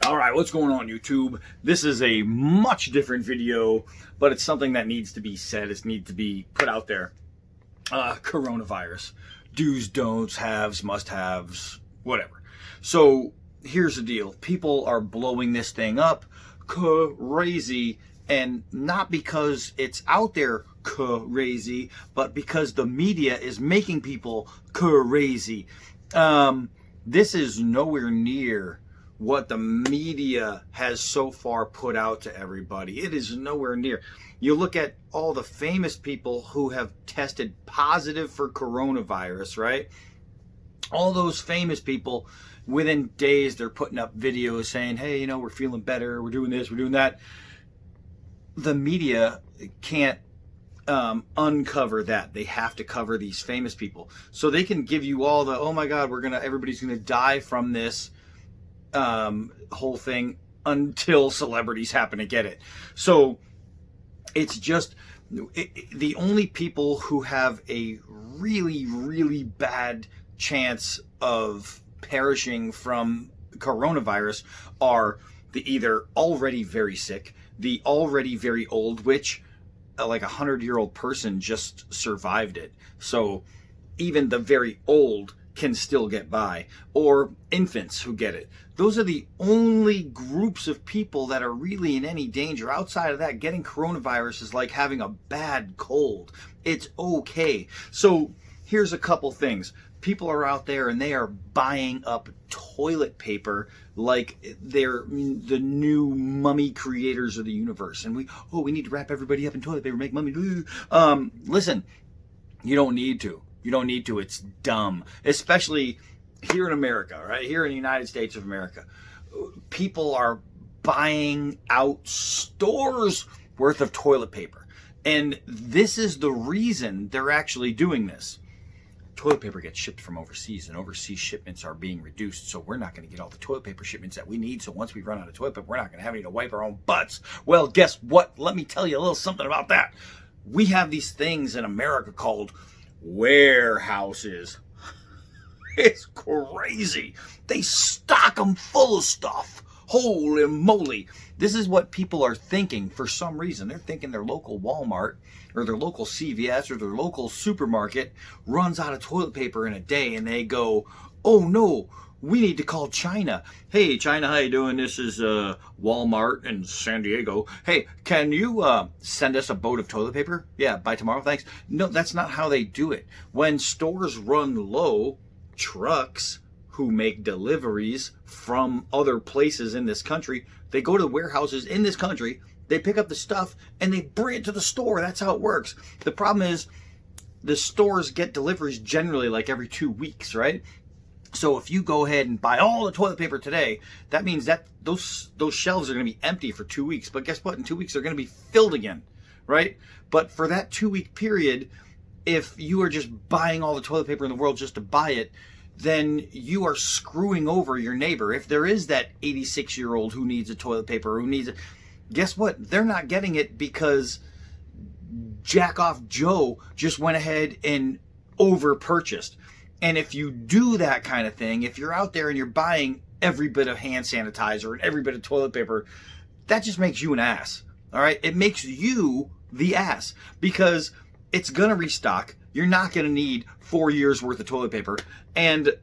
All right, what's going on, YouTube? This is a much different video, but it's something that needs to be said. It needs to be put out there. Coronavirus. Do's, don'ts, haves, must-haves, whatever. So here's the deal. People are blowing this thing up crazy, and not because it's out there crazy, but because the media is making people crazy. This is nowhere near what the media has so far put out to everybody. It is nowhere near. You look at all the famous people who have tested positive for coronavirus, right? All those famous people, within days, they're putting up videos saying, hey, you know, we're feeling better, we're doing this, we're doing that. The media can't uncover that. They have to cover these famous people. So they can give you all the, oh my God, everybody's gonna die from this whole thing until celebrities happen to get it. So it's just the only people who have a really, really bad chance of perishing from coronavirus are the either already very sick, the already very old, which like 100-year-old person just survived it. So even the very old can still get by, or infants who get it. Those are the only groups of people that are really in any danger. Outside of that, getting coronavirus is like having a bad cold. It's okay. So here's a couple things. People are out there and they are buying up toilet paper like they're the new mummy creators of the universe. And we need to wrap everybody up in toilet paper, make mummy. Listen, you don't need to. You don't need to. It's dumb. Especially here in America, right? Here in the United States of America. People are buying out stores worth of toilet paper. And this is the reason they're actually doing this. Toilet paper gets shipped from overseas, and overseas shipments are being reduced, so we're not going to get all the toilet paper shipments that we need. So once we run out of toilet paper, we're not going to have any to wipe our own butts. Well, guess what? Let me tell you a little something about that. We have these things in America called warehouses. It's crazy. They stock them full of stuff. Holy moly. This is what people are thinking for some reason. They're thinking their local Walmart or their local CVS or their local supermarket runs out of toilet paper in a day, and they go, oh no, we need to call China. Hey, China, how you doing? This is Walmart in San Diego. Hey, can you send us a boat of toilet paper? Yeah, by tomorrow, thanks. No, that's not how they do it. When stores run low, trucks who make deliveries from other places in this country, they go to the warehouses in this country, they pick up the stuff, and they bring it to the store. That's how it works. The problem is the stores get deliveries generally like every 2 weeks, right? So if you go ahead and buy all the toilet paper today, that means that those shelves are going to be empty for 2 weeks. But guess what? In 2 weeks, they're going to be filled again, right? But for that 2-week period, if you are just buying all the toilet paper in the world just to buy it, then you are screwing over your neighbor. If there is that 86-year-old who needs a toilet paper, who needs it, guess what? They're not getting it because Jack-off Joe just went ahead and over-purchased. And if you do that kind of thing, if you're out there and you're buying every bit of hand sanitizer and every bit of toilet paper, that just makes you an ass. All right? It makes you the ass because it's going to restock. You're not going to need 4 years worth of toilet paper. And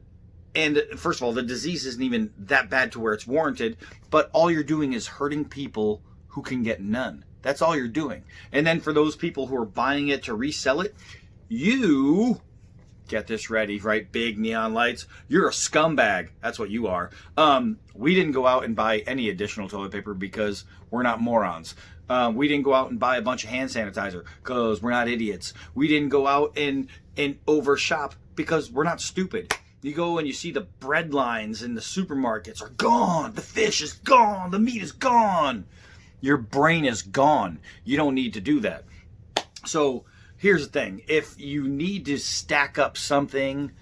first of all, the disease isn't even that bad to where it's warranted, but all you're doing is hurting people who can get none. That's all you're doing. And then for those people who are buying it to resell it, you get this ready, right? Big neon lights. You're a scumbag. That's what you are. We didn't go out and buy any additional toilet paper because we're not morons. We didn't go out and buy a bunch of hand sanitizer because we're not idiots. We didn't go out and overshop because we're not stupid. You go and you see the bread lines in the supermarkets are gone. The fish is gone. The meat is gone. Your brain is gone. You don't need to do that. So here's the thing. If you need to stack up something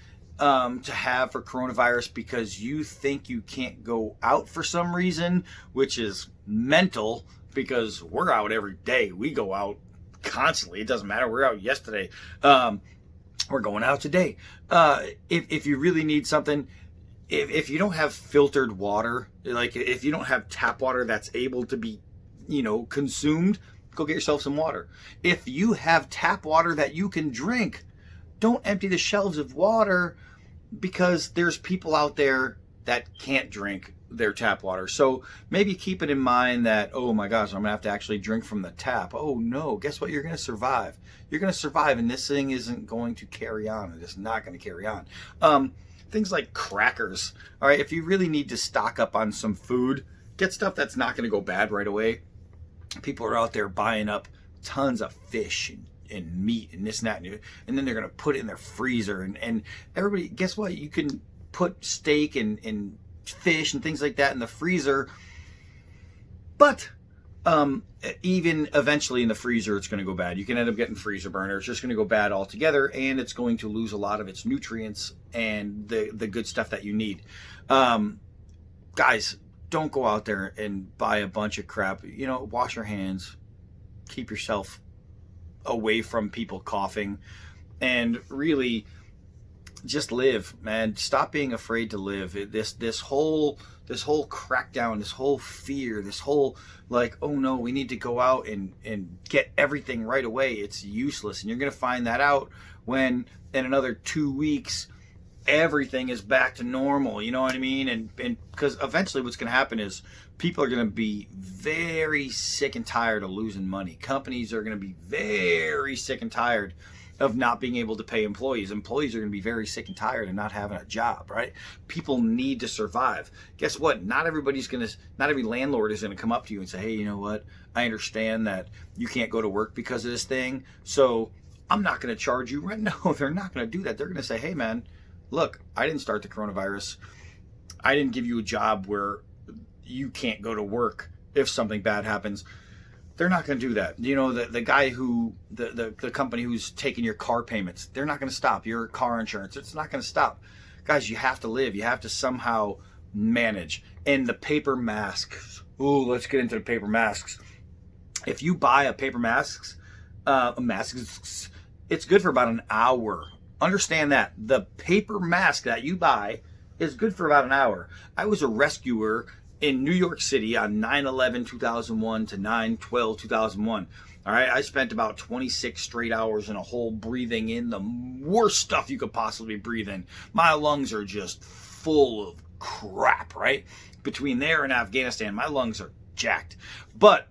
to have for coronavirus because you think you can't go out for some reason, which is mental because we're out every day. We go out constantly. It doesn't matter. We're out yesterday. We're going out today. If you really need something, if you don't have filtered water, like if you don't have tap water that's able to be, consumed, go get yourself some water. If you have tap water that you can drink, don't empty the shelves of water, because there's people out there that can't drink their tap water. So maybe keep it in mind that, oh my gosh, I'm gonna have to actually drink from the tap. Oh no, guess what? You're gonna survive. You're gonna survive, and this thing isn't going to carry on. It is not going to carry on. Things like crackers. All right, if you really need to stock up on some food, get stuff that's not going to go bad right away. People are out there buying up tons of fish and meat and this and that, and then they're going to put it in their freezer. And everybody, guess what? You can put steak and fish and things like that in the freezer, but even eventually in the freezer, it's going to go bad. You can end up getting freezer burner. It's just going to go bad altogether, and it's going to lose a lot of its nutrients and the good stuff that you need. Guys, don't go out there and buy a bunch of crap. Wash your hands, keep yourself away from people coughing, and really just live, man. Stop being afraid to live. This whole crackdown, this whole fear, this whole like, oh no, we need to go out and get everything right away. It's useless. And you're going to find that out when in another 2 weeks, everything is back to normal. You know what I mean? And because eventually what's going to happen is people are going to be very sick and tired of losing money. Companies are going to be very sick and tired of not being able to pay employees. Employees are going to be very sick and tired of not having a job, right? People need to survive. Guess what? Not every landlord is going to come up to you and say, hey, you know what? I understand that you can't go to work because of this thing, so I'm not going to charge you rent. No, they're not going to do that. They're going to say, hey man, look, I didn't start the coronavirus. I didn't give you a job where you can't go to work if something bad happens. They're not going to do that. The guy who, the company who's taking your car payments, they're not going to stop. Your car insurance, it's not going to stop. Guys, you have to live. You have to somehow manage. And the paper masks. Ooh, let's get into the paper masks. If you buy a paper mask, it's good for about an hour. Understand that. The paper mask that you buy is good for about an hour. I was a rescuer in New York City on 9/11/2001 to 9/12/2001. All right, I spent about 26 straight hours in a hole breathing in the worst stuff you could possibly breathe in. My lungs are just full of crap, right? Between there and Afghanistan, my lungs are jacked. But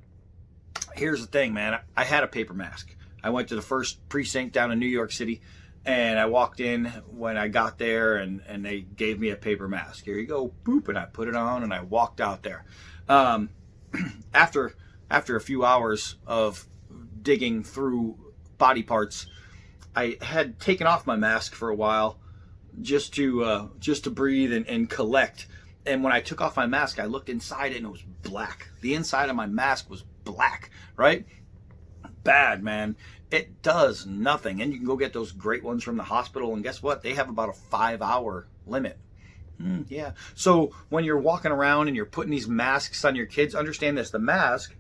here's the thing, man. I had a paper mask. I went to the first precinct down in New York City, and I walked in when I got there, and they gave me a paper mask. Here you go, boop, and I put it on, and I walked out there. After a few hours of digging through body parts, I had taken off my mask for a while just to breathe and collect. And when I took off my mask, I looked inside it, and it was black. The inside of my mask was black, right? Bad, man. It does nothing. And you can go get those great ones from the hospital, and guess what? They have about a 5-hour limit. Yeah. So when you're walking around and you're putting these masks on your kids, understand this. The mask,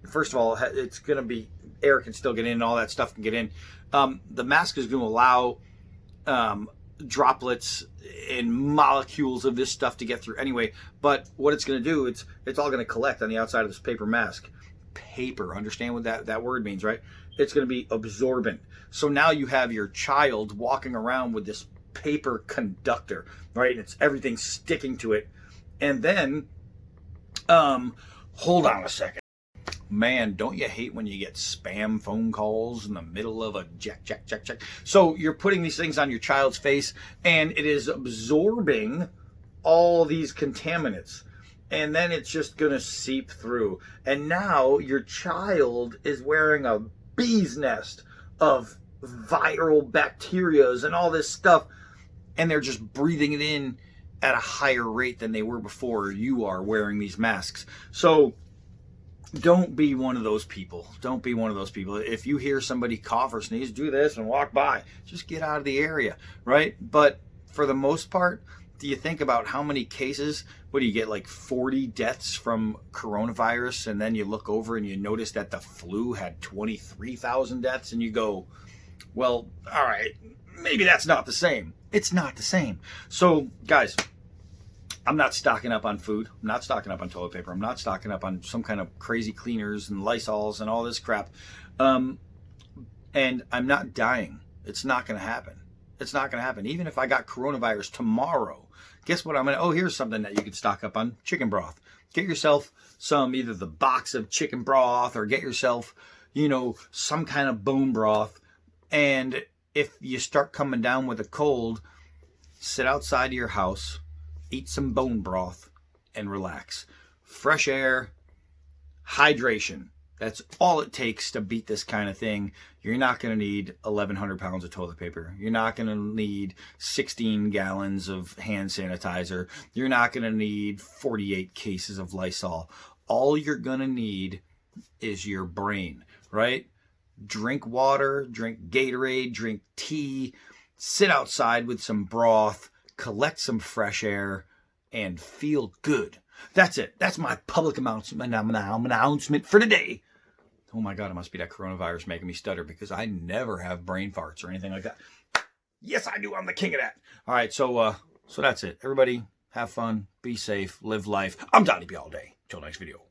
first of all, it's going to be, air can still get in and all that stuff can get in. The mask is going to allow droplets and molecules of this stuff to get through anyway. But what it's going to do, it's all going to collect on the outside of this paper mask. Paper, understand what that word means, right? It's going to be absorbent. So now you have your child walking around with this paper conductor, right? And it's everything sticking to it. And then, hold on a second. Man, don't you hate when you get spam phone calls in the middle of a check? So you're putting these things on your child's face, and it is absorbing all these contaminants. And then it's just going to seep through. And now your child is wearing a bee's nest of viral bacterias and all this stuff. And they're just breathing it in at a higher rate than they were before you are wearing these masks. So don't be one of those people. Don't be one of those people. If you hear somebody cough or sneeze, do this and walk by. Just get out of the area, right? But for the most part, do you think about how many cases, what do you get, like 40 deaths from coronavirus, and then you look over and you notice that the flu had 23,000 deaths, and you go, well, all right, maybe that's not the same. It's not the same. So, guys, I'm not stocking up on food. I'm not stocking up on toilet paper. I'm not stocking up on some kind of crazy cleaners and Lysols and all this crap. And I'm not dying. It's not going to happen. It's not going to happen. Even if I got coronavirus tomorrow, guess what? Here's something that you could stock up on: chicken broth. Get yourself either the box of chicken broth, or get yourself, some kind of bone broth. And if you start coming down with a cold, sit outside of your house, eat some bone broth, and relax. Fresh air, hydration. That's all it takes to beat this kind of thing. You're not going to need 1,100 pounds of toilet paper. You're not going to need 16 gallons of hand sanitizer. You're not going to need 48 cases of Lysol. All you're going to need is your brain, right? Drink water, drink Gatorade, drink tea, sit outside with some broth, collect some fresh air, and feel good. That's it. That's my public announcement for today. Oh my God, it must be that coronavirus making me stutter, because I never have brain farts or anything like that. Yes, I do. I'm the king of that. All right, so that's it. Everybody, have fun, be safe, live life. I'm Donnie B all day. Till next video.